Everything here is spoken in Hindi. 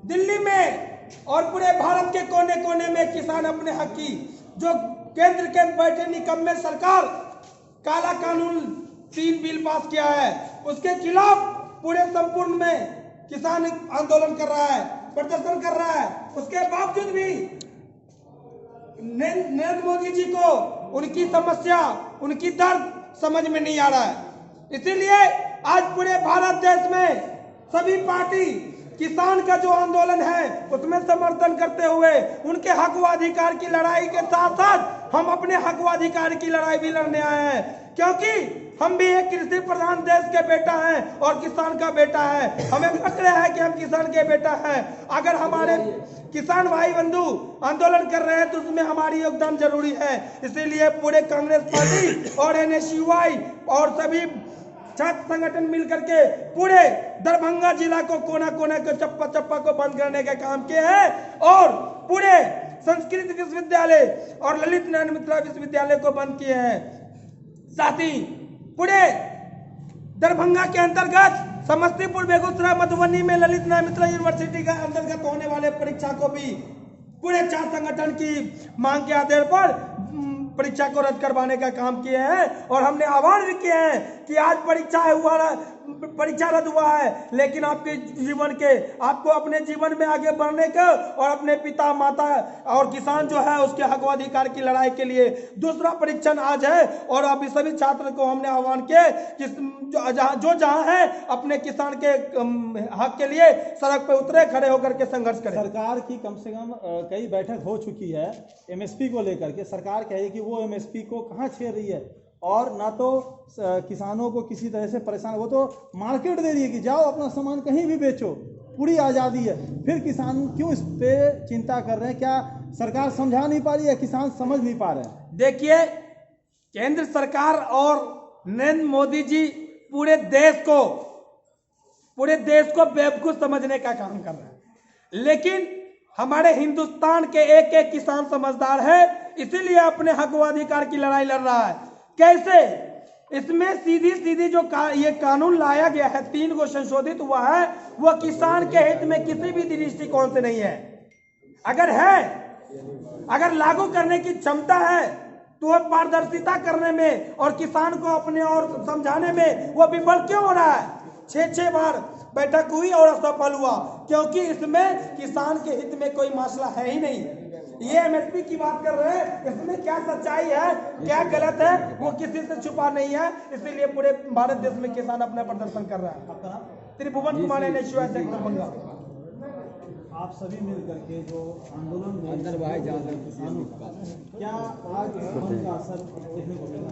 दिल्ली में और पूरे भारत के कोने कोने में किसान अपने हक की, जो केंद्र के बैठे निकम्मे सरकार काला कानून 3 बिल पास किया है, उसके खिलाफ पूरे संपूर्ण में किसान आंदोलन कर रहा है, प्रदर्शन कर रहा है। उसके बावजूद भी नरेंद्र मोदी जी को उनकी समस्या, उनकी दर्द समझ में नहीं आ रहा है। इसीलिए आज पूरे भारत देश में सभी पार्टी किसान का जो आंदोलन है उसमें समर्थन करते हुए उनके हक व अधिकार की लड़ाई के साथ साथ हम अपने हक व अधिकार की लड़ाई भी लड़ने आए हैं, क्योंकि हम भी एक कृषि प्रधान देश के बेटा हैं और किसान का बेटा है। हमें फक्र है कि हम किसान के बेटा हैं। अगर हमारे किसान भाई बंधु आंदोलन कर रहे हैं तो उसमें हमारी योगदान जरूरी है। इसीलिए पूरे कांग्रेस पार्टी और NSUI और सभी छात्र संगठन मिलकर के पूरे दरभंगा जिला को कोना कोना को चप्पा चप्पा को बंद करने का काम किए हैं और पूरे संस्कृत विश्वविद्यालय और ललित नारायण मिश्रा विश्वविद्यालय को बंद किए हैं। साथ ही पूरे दरभंगा के अंतर्गत समस्तीपुर, बेगूसराय, मधुबनी में ललित नारायण मिश्रा यूनिवर्सिटी का अंतर्गत होने वाले परीक्षा को भी पूरे छात्र संगठन की मांग के आधार पर परीक्षा को रद्द करवाने का काम किए हैं। और हमने आह्वान भी किए हैं कि आज परीक्षा रद्द हुआ है, लेकिन आपके जीवन के, आपको अपने जीवन में आगे बढ़ने का और अपने पिता माता और किसान जो है उसके हक व अधिकार की लड़ाई के लिए दूसरा परीक्षण आज है। और अभी सभी छात्र को हमने आह्वान किए कि जो जहां है अपने किसान के हक के लिए सड़क पर उतरे, खड़े होकर के संघर्ष करें। सरकार की कम से कम कई बैठक हो चुकी है MSP को लेकर के। सरकार कहे कि वो MSP को कहाँ छेड़ रही है और ना तो किसानों को किसी तरह से परेशान, वो तो मार्केट दे रही है कि जाओ अपना सामान कहीं भी बेचो, पूरी आज़ादी है। फिर किसान क्यों इस पे चिंता कर रहे हैं? क्या सरकार समझा नहीं पा रही है, किसान समझ नहीं पा रहे हैं? देखिए, केंद्र सरकार और नरेंद्र मोदी जी पूरे देश को बेवकूफ समझने का काम कर रहे हैं, लेकिन हमारे हिंदुस्तान के एक एक किसान समझदार है, इसीलिए अपने हक व अधिकार की लड़ाई लड़ रहा है। कैसे? इसमें सीधी सीधी जो ये कानून लाया गया है, 3 को संशोधित हुआ है, वो किसान के हित में किसी भी दृष्टिकोण से नहीं है। अगर लागू करने की क्षमता है तो वह पारदर्शिता करने में और किसान को अपने और समझाने में वो विफल क्यों हो रहा है? 6 बार बैठक हुई और असफल हुआ, क्योंकि इसमें किसान के हित में कोई मसला है ही नहीं। ये MSP की बात कर रहे हैं, इसमें क्या सच्चाई है, क्या गलत है, वो किसी से छुपा नहीं है। इसीलिए पूरे भारत देश में किसान अपना प्रदर्शन कर रहा है। त्रिभुवन कुमार NSUI सेक्टर दरभंगा। आप सभी मिल करके जो आंदोलन में किसानों का, क्या आज का असर देखने को मिला?